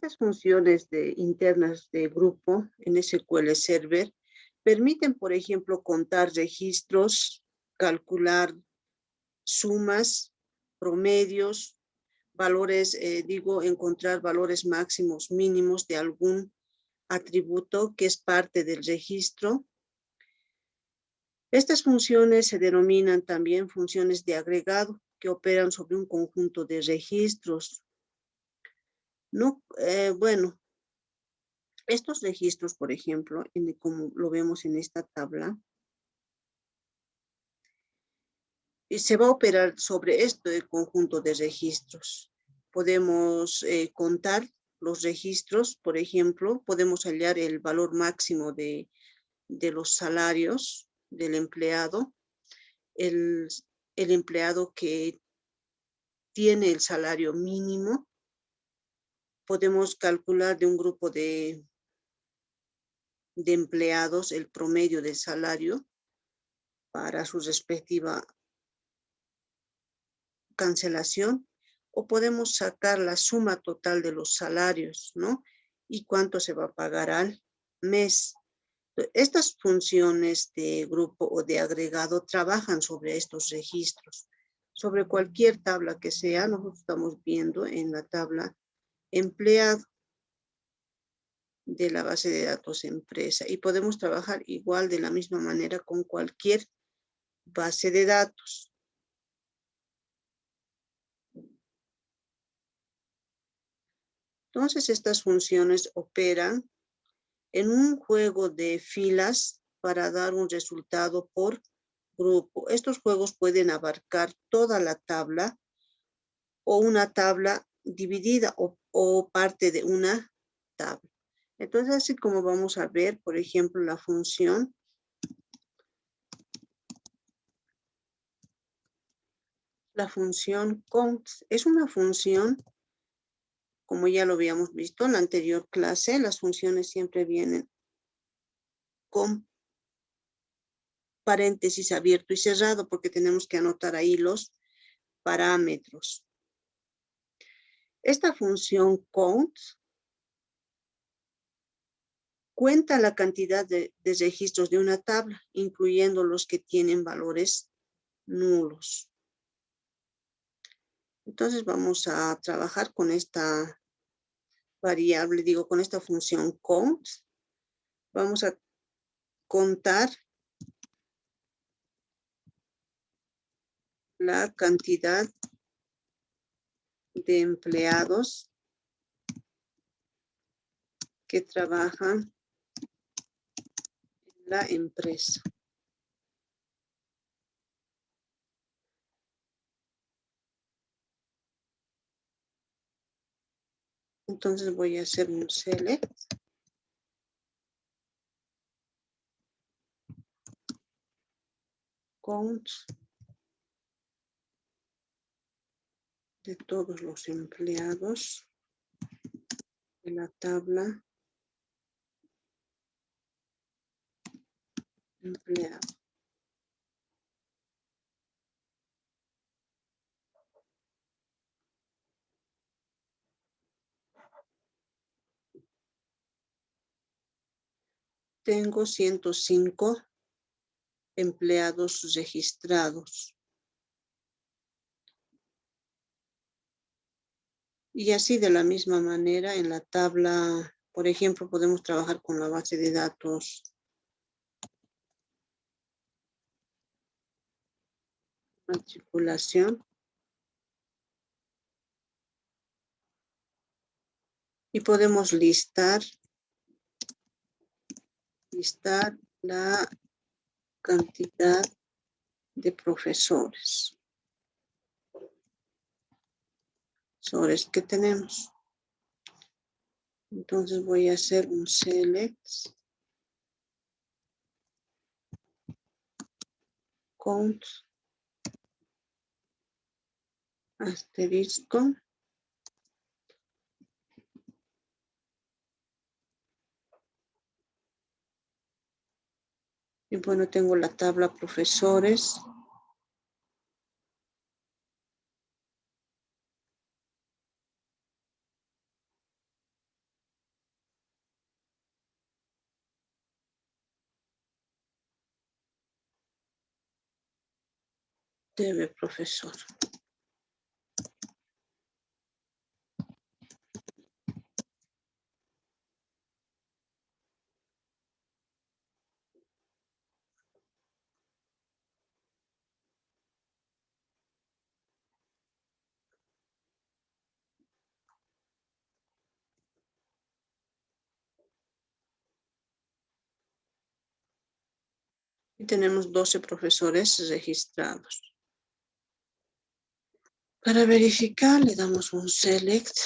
Estas funciones internas de grupo en SQL Server permiten, por ejemplo, contar registros, calcular sumas, promedios, valores, encontrar valores máximos, mínimos de algún atributo que es parte del registro. Estas funciones se denominan también funciones de agregado, que operan sobre un conjunto de registros. Bueno, estos registros, por ejemplo, como lo vemos en esta tabla, se va a operar sobre este conjunto de registros. Podemos contar los registros, por ejemplo, podemos hallar el valor máximo de los salarios del empleado, el empleado que tiene el salario mínimo. Podemos calcular de un grupo de empleados el promedio del salario para su respectiva cancelación, o podemos sacar la suma total de los salarios, ¿no? Y cuánto se va a pagar al mes. Estas funciones de grupo o de agregado trabajan sobre estos registros. Sobre cualquier tabla que sea, nosotros estamos viendo en la tabla empleado de la base de datos empresa, y podemos trabajar igual de la misma manera con cualquier base de datos. Entonces, estas funciones operan en un juego de filas para dar un resultado por grupo. Estos juegos pueden abarcar toda la tabla o una tabla dividida o parte de una tabla. Entonces, así como vamos a ver, por ejemplo, la función count es una función, como ya lo habíamos visto en la anterior clase, las funciones siempre vienen con paréntesis abierto y cerrado porque tenemos que anotar ahí los parámetros. Esta función count cuenta la cantidad de registros de una tabla, incluyendo los que tienen valores nulos. Entonces vamos a trabajar con esta variable, con esta función count. Vamos a contar la cantidad de empleados que trabajan en la empresa. Entonces voy a hacer un select. Count de todos los empleados de la tabla empleado. Tengo 105 empleados registrados. Y así de la misma manera en la tabla, por ejemplo, podemos trabajar con la base de datos matriculación. Y podemos listar la cantidad de profesores que tenemos. Entonces voy a hacer un select count asterisco y bueno, tengo la tabla profesores. Debe, profesor. Y tenemos 12 profesores registrados. Para verificar le damos un select.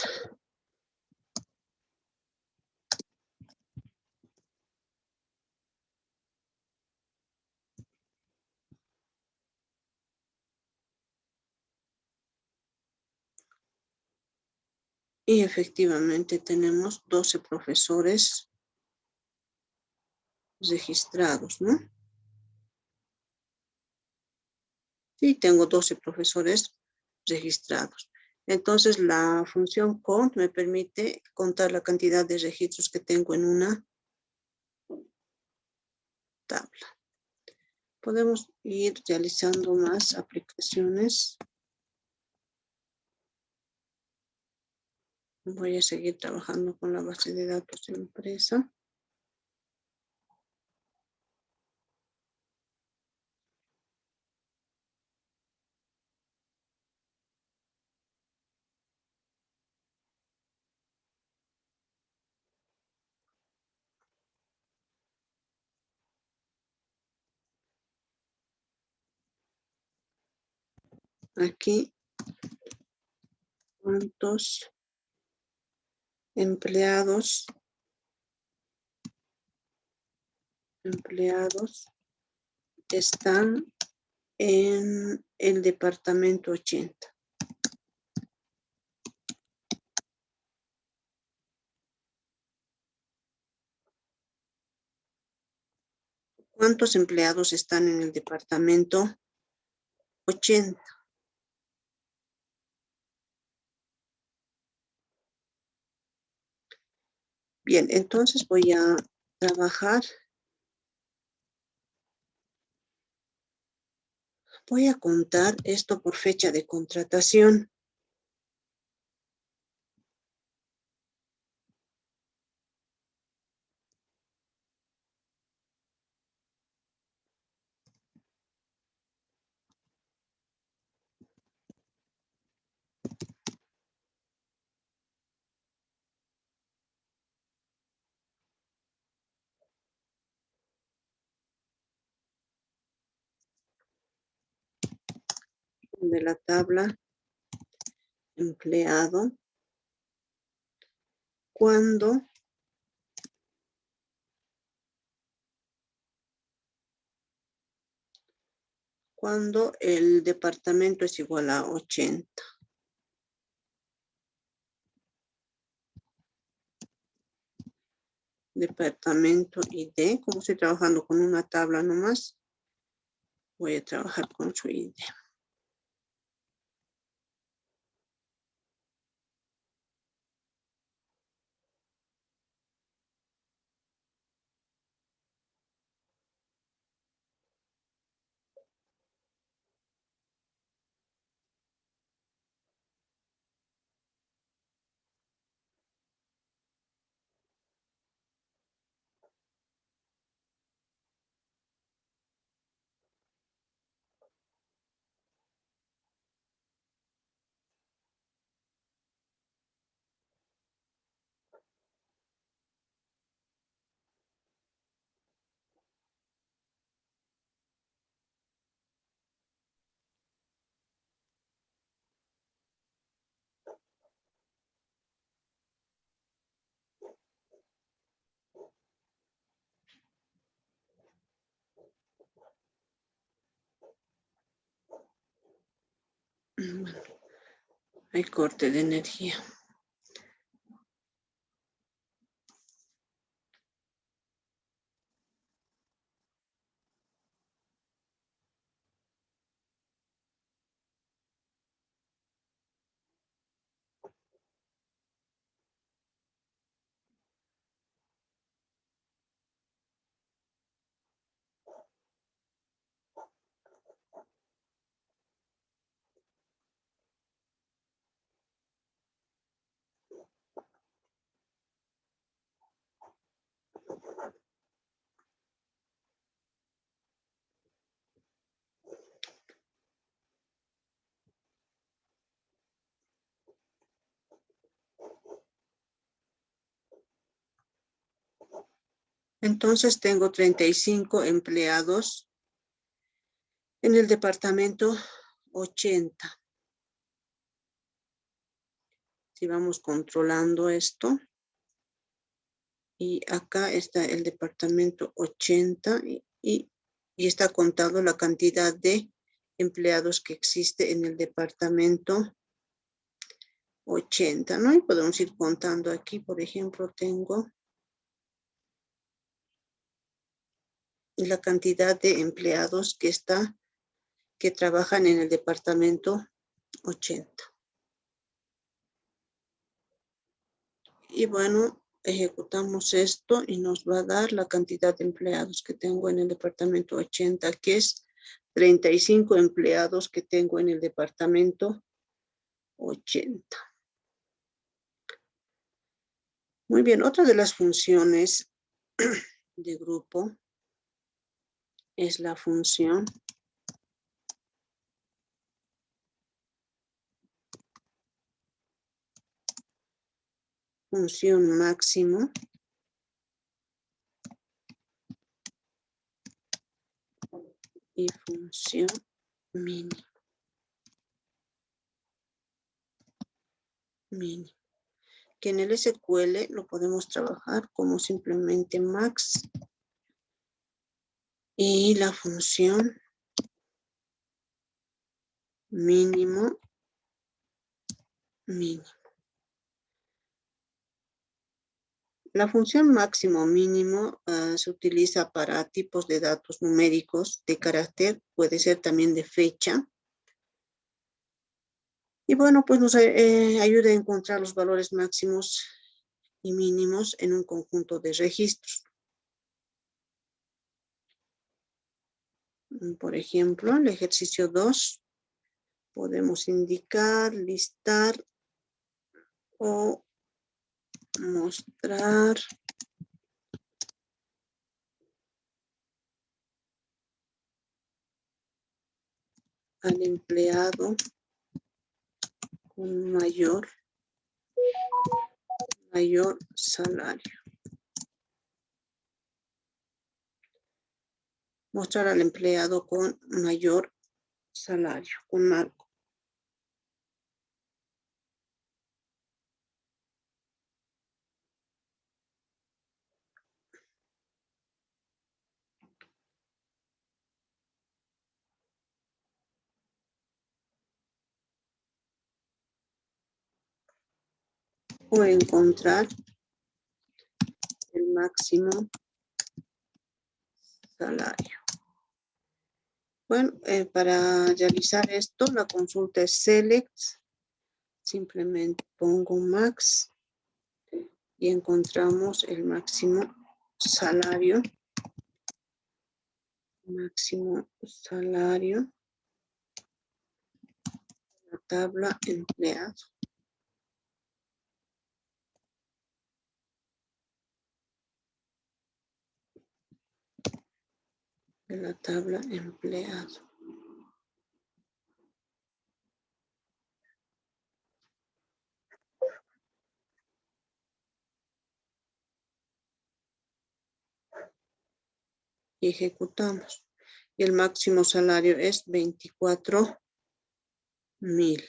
Y efectivamente tenemos 12 profesores registrados, ¿no? Sí, tengo 12 profesores registrados. Entonces, la función count me permite contar la cantidad de registros que tengo en una tabla. Podemos ir realizando más aplicaciones. Voy a seguir trabajando con la base de datos de empresa. Aquí, ¿cuántos empleados están en el departamento 80? ¿Cuántos empleados están en el departamento 80? Bien, entonces voy a trabajar. Voy a contar esto por fecha de contratación. De la tabla empleado. Cuando el departamento es igual a 80. Departamento ID, como estoy trabajando con una tabla nomás, voy a trabajar con su ID. Bueno, hay corte de energía. Entonces tengo 35 empleados en el departamento 80. Si vamos controlando esto. Y acá está el departamento 80 y está contado la cantidad de empleados que existe en el departamento 80, ¿no? Y podemos ir contando aquí, por ejemplo, tengo la cantidad de empleados que trabajan en el departamento 80. Y bueno, ejecutamos esto y nos va a dar la cantidad de empleados que tengo en el departamento 80, que es 35 empleados que tengo en el departamento 80. Muy bien, otra de las funciones de grupo es la función máximo y función mínimo. Que en el SQL lo podemos trabajar como simplemente max y la función mínimo. La función máximo mínimo se utiliza para tipos de datos numéricos de carácter, puede ser también de fecha. Y bueno, pues nos ayuda a encontrar los valores máximos y mínimos en un conjunto de registros. Por ejemplo, el ejercicio 2, podemos indicar, listar o mostrar al empleado con mayor salario. Mostrar al empleado con mayor salario, con marco. O encontrar el máximo salario. Bueno, para realizar esto, la consulta es select. Simplemente pongo max y encontramos el máximo salario. Máximo salario. La tabla empleado. De la tabla empleado. Y ejecutamos. Y el máximo salario es 24,000.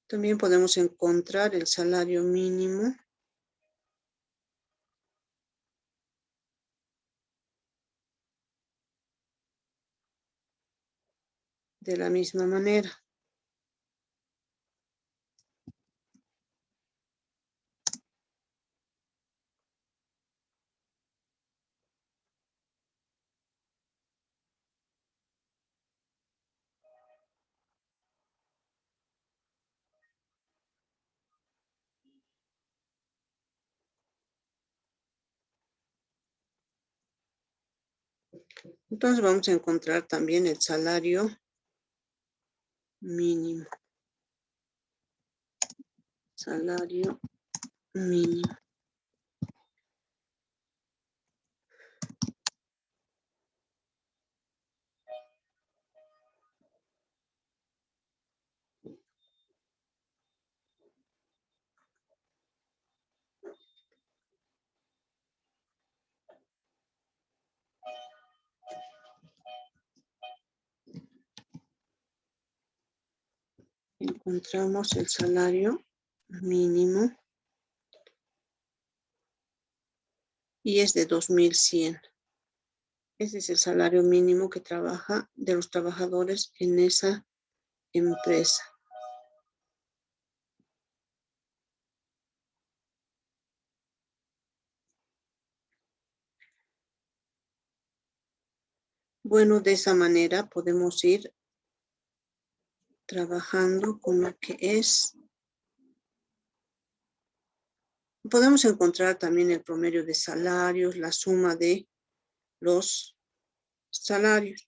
También podemos encontrar el salario mínimo. De la misma manera. Entonces vamos a encontrar también el salario mínimo. Salario mínimo. encontramos el salario mínimo y es de 2.100. Ese es el salario mínimo que trabaja de los trabajadores en esa empresa. Bueno, de esa manera podemos ir trabajando con lo que es. Podemos encontrar también el promedio de salarios, la suma de los salarios.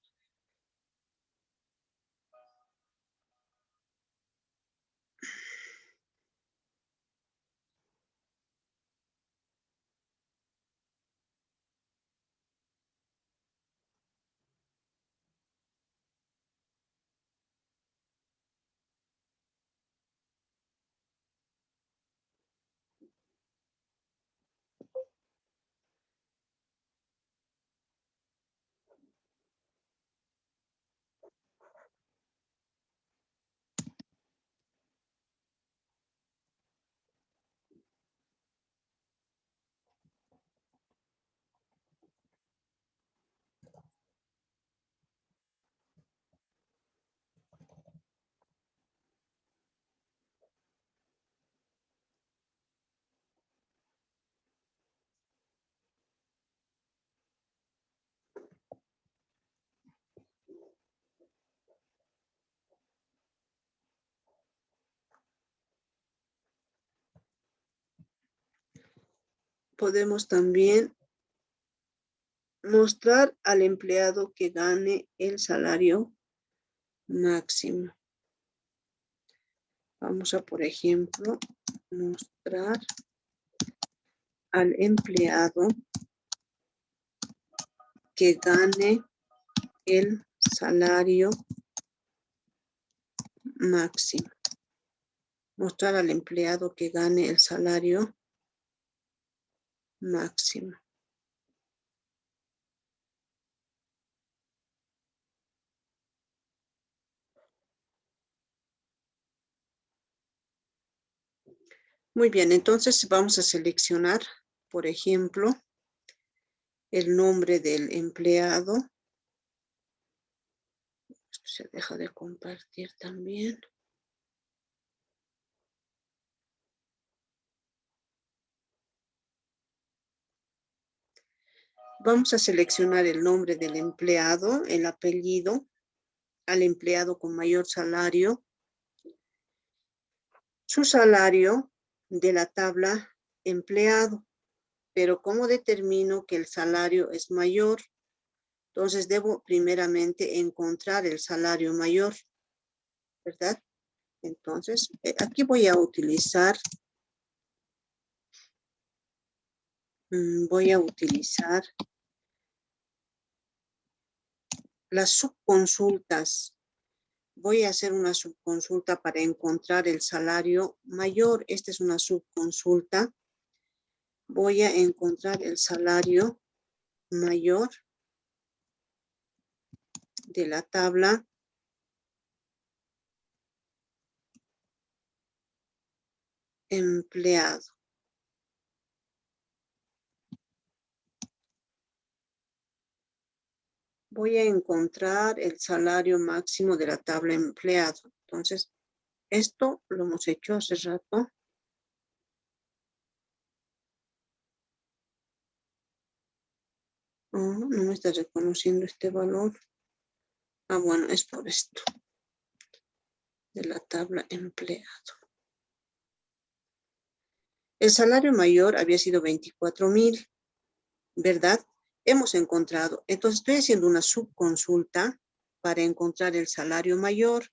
Podemos también mostrar al empleado que gane el salario máximo. Vamos a, por ejemplo, mostrar al empleado que gane el salario máximo. Mostrar al empleado que gane el salario máximo. Muy bien, entonces vamos a seleccionar, por ejemplo, el nombre del empleado. Esto se deja de compartir también. Vamos a seleccionar el nombre del empleado, el apellido, al empleado con mayor salario, su salario de la tabla empleado. Pero ¿cómo determino que el salario es mayor? Entonces debo primeramente encontrar el salario mayor, ¿verdad? Entonces aquí voy a utilizar las subconsultas. Voy a hacer una subconsulta para encontrar el salario mayor. Esta es una subconsulta. Voy a encontrar el salario mayor de la tabla empleado. Voy a encontrar el salario máximo de la tabla empleado. Entonces, esto lo hemos hecho hace rato. Oh, no me está reconociendo este valor. Ah, bueno, es por esto. De la tabla empleado. El salario mayor había sido 24,000, ¿verdad? Hemos encontrado. Entonces, estoy haciendo una subconsulta para encontrar el salario mayor.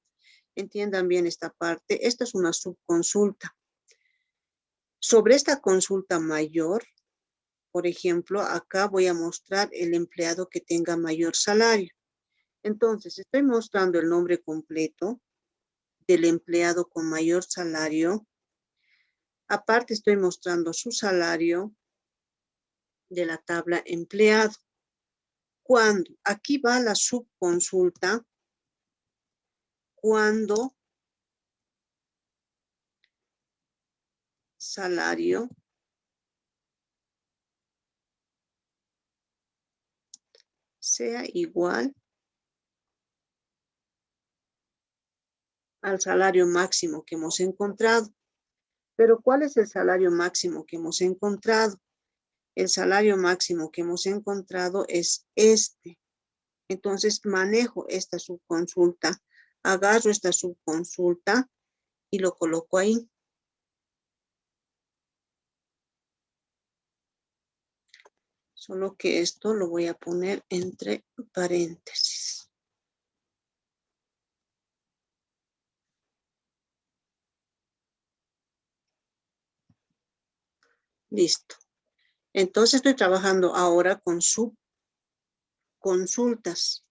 Entiendan bien esta parte. Esta es una subconsulta. Sobre esta consulta mayor, por ejemplo, acá voy a mostrar el empleado que tenga mayor salario. Entonces, estoy mostrando el nombre completo del empleado con mayor salario. Aparte, estoy mostrando su salario de la tabla empleado. Cuando, aquí va la subconsulta, cuando salario sea igual al salario máximo que hemos encontrado. Pero ¿cuál es el salario máximo que hemos encontrado? El salario máximo que hemos encontrado es este. Entonces manejo esta subconsulta, agarro esta subconsulta y lo coloco ahí. Solo que esto lo voy a poner entre paréntesis. Listo. Entonces estoy trabajando ahora con subconsultas.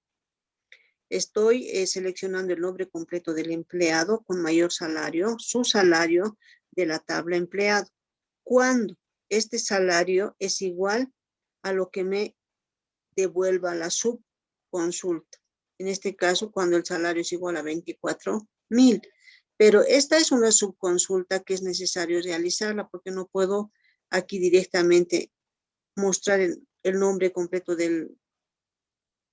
Estoy seleccionando el nombre completo del empleado con mayor salario, su salario de la tabla empleado. Cuando este salario es igual a lo que me devuelva la subconsulta. En este caso, cuando el salario es igual a 24,000. Pero esta es una subconsulta que es necesario realizarla porque no puedo aquí directamente mostrar el nombre completo del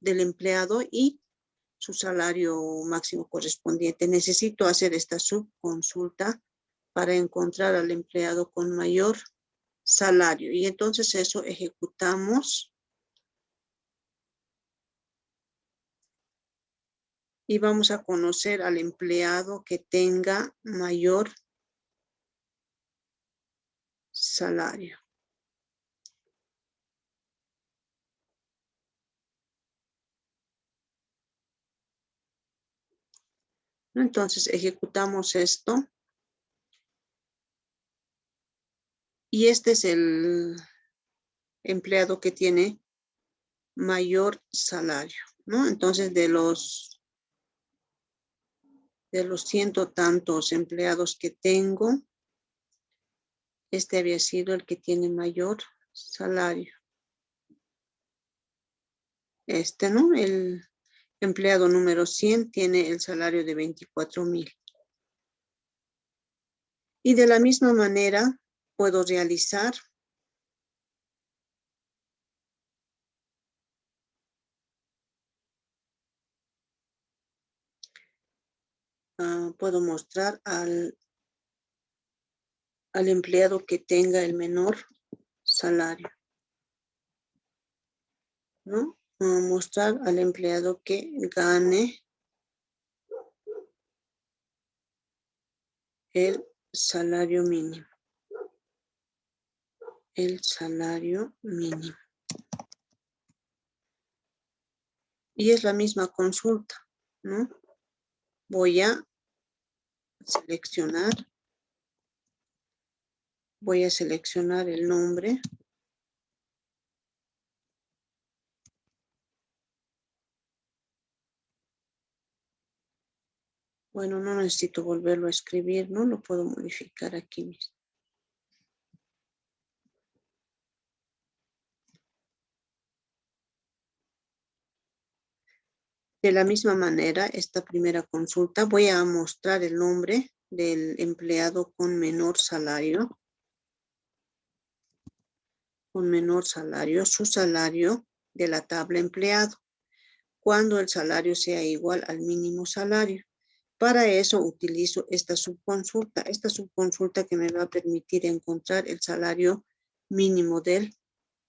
empleado y su salario máximo correspondiente. Necesito hacer esta subconsulta para encontrar al empleado con mayor salario. Y entonces eso ejecutamos. Y vamos a conocer al empleado que tenga mayor salario. Entonces ejecutamos esto. Y este es el empleado que tiene mayor salario, ¿no? Entonces de los ciento tantos empleados que tengo, este había sido el que tiene mayor salario. Este, ¿no? El empleado número 100 tiene el salario de 24,000. Y de la misma manera puedo realizar puedo mostrar al empleado que tenga el menor salario, ¿no? Mostrar al empleado que gane el salario mínimo. El salario mínimo. Y es la misma consulta, ¿no? Voy a seleccionar. Voy a seleccionar el nombre. Bueno, no necesito volverlo a escribir, ¿no? Lo puedo modificar aquí mismo. De la misma manera, esta primera consulta voy a mostrar el nombre del empleado con menor salario. Con menor salario, su salario de la tabla empleado, cuando el salario sea igual al mínimo salario. Para eso utilizo esta subconsulta que me va a permitir encontrar el salario mínimo del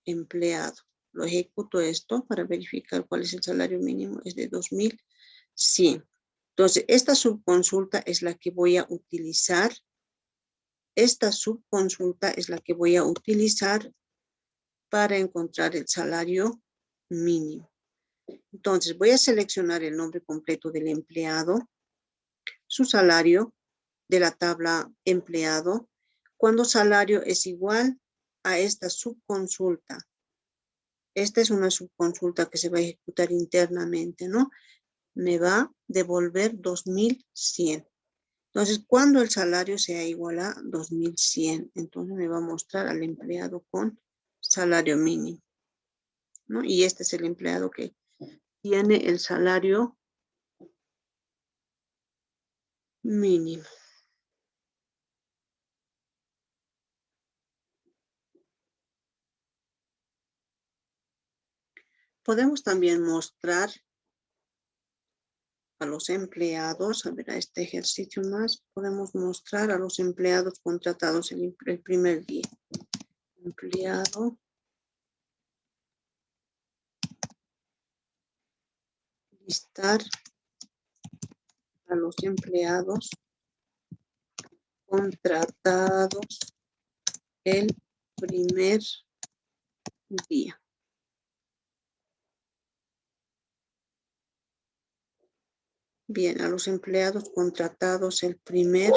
empleado. Lo ejecuto esto para verificar cuál es el salario mínimo, es de 2,100. Entonces, esta subconsulta es la que voy a utilizar. Esta subconsulta es la que voy a utilizar para encontrar el salario mínimo. Entonces, voy a seleccionar el nombre completo del empleado, su salario de la tabla empleado, cuando salario es igual a esta subconsulta. Esta es una subconsulta que se va a ejecutar internamente, ¿no? Me va a devolver 2,100. Entonces, cuando el salario sea igual a 2,100, entonces me va a mostrar al empleado con salario mínimo, ¿no? Y este es el empleado que tiene el salario mínimo. Podemos también mostrar a los empleados, a ver, a este ejercicio más, podemos mostrar a los empleados contratados el primer día. Empleado. Listar a los empleados contratados el primer día. Bien, a los empleados contratados el primer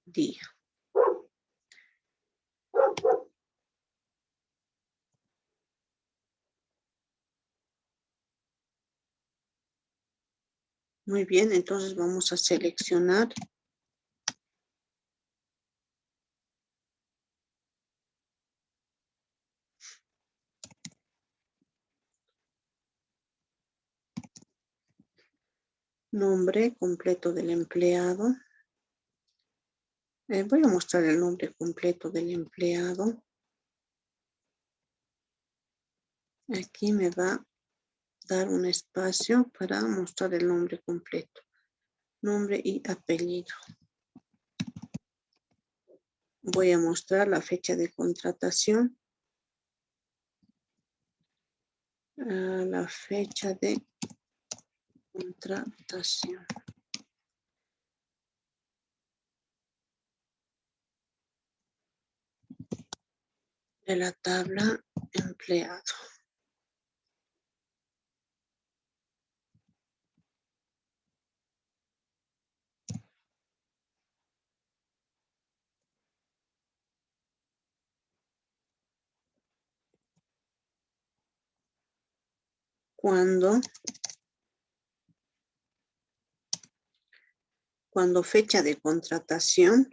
día. Muy bien, entonces vamos a seleccionar nombre completo del empleado. Voy a mostrar el nombre completo del empleado. Aquí me va a dar un espacio para mostrar el nombre completo. Nombre y apellido. Voy a mostrar la fecha de contratación. La fecha de contratación. De la tabla empleado. Cuando fecha de contratación.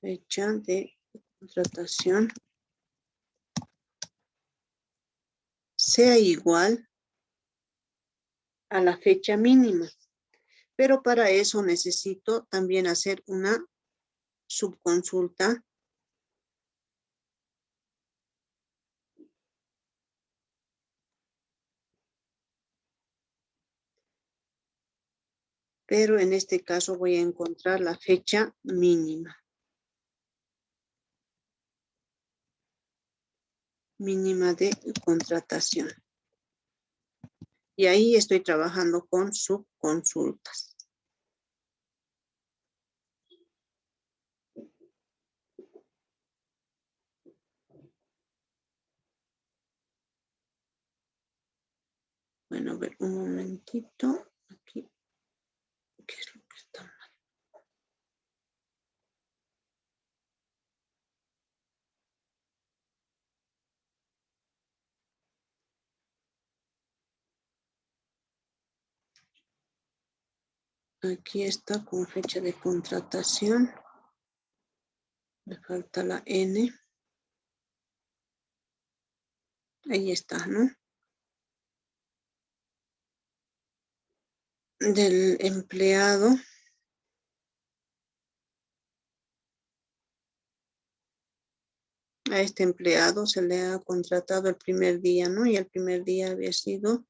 Fecha de contratación sea igual a la fecha mínima. Pero para eso necesito también hacer una subconsulta. Pero en este caso voy a encontrar la fecha mínima. Mínima de contratación. Y ahí estoy trabajando con subconsultas. Bueno, a ver, un momentito. Aquí, ¿qué es lo que está mal? Aquí está con fecha de contratación. Me falta la N. Ahí está, ¿no? Del empleado. A este empleado se le ha contratado el primer día, ¿no? Y el primer día había sido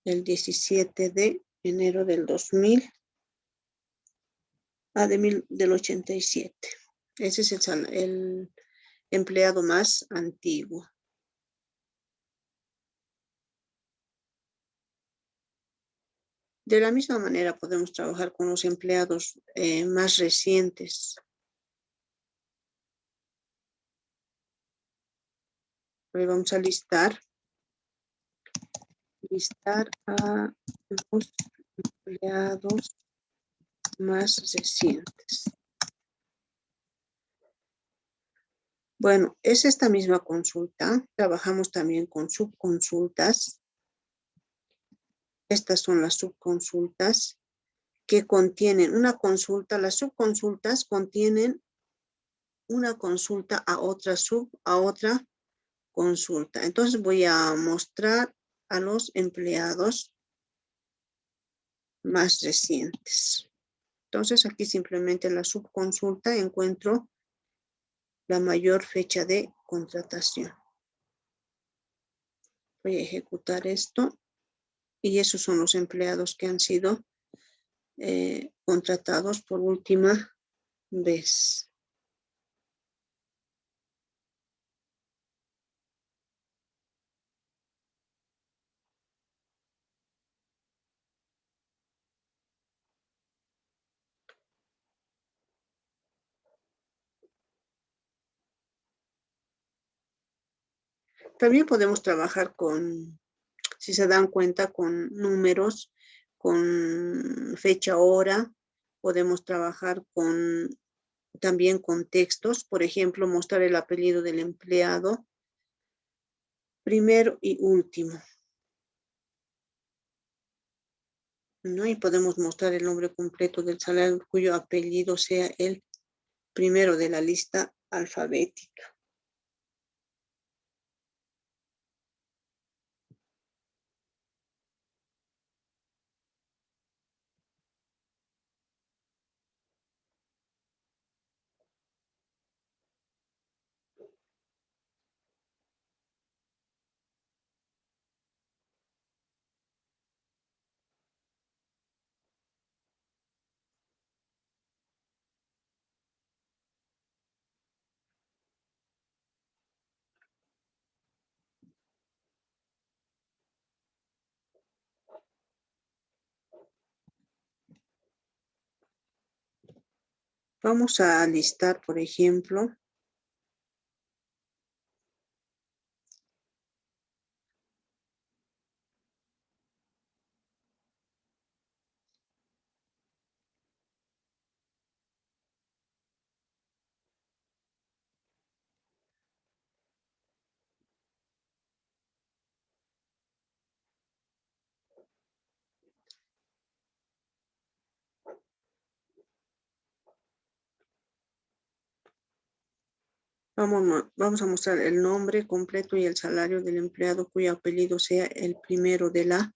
el 17 de enero del 2000. Del 87. Ese es el empleado más antiguo. De la misma manera podemos trabajar con los empleados más recientes. Hoy vamos a listar a los empleados más recientes. Bueno, es esta misma consulta. Trabajamos también con subconsultas. Estas son las subconsultas que contienen una consulta. Las subconsultas contienen una consulta a otra consulta. Entonces voy a mostrar a los empleados más recientes. Entonces aquí simplemente en la subconsulta encuentro la mayor fecha de contratación. Voy a ejecutar esto y esos son los empleados que han sido contratados por última vez. También podemos trabajar con, si se dan cuenta, con números, con fecha, hora. Podemos trabajar con, también con textos. Por ejemplo, mostrar el apellido del empleado, primero y último, ¿no? Y podemos mostrar el nombre completo del salario cuyo apellido sea el primero de la lista alfabética. Vamos a listar, por ejemplo, vamos a mostrar el nombre completo y el salario del empleado cuyo apellido sea el primero de la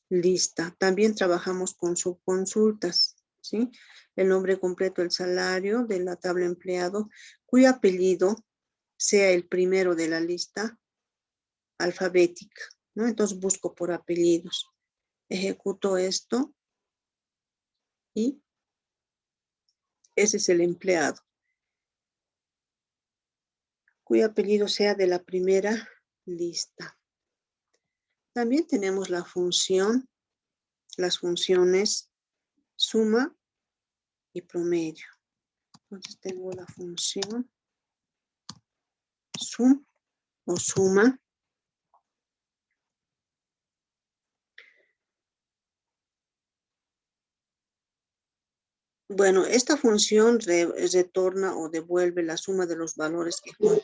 lista. También trabajamos con subconsultas, ¿sí? El nombre completo, el salario de la tabla empleado cuyo apellido sea el primero de la lista alfabética, ¿no? Entonces busco por apellidos. Ejecuto esto y ese es el empleado cuyo apellido sea de la primera lista. También tenemos la función, las funciones suma y promedio. Entonces tengo la función sum o suma. Bueno, esta función retorna o devuelve la suma de los valores que contiene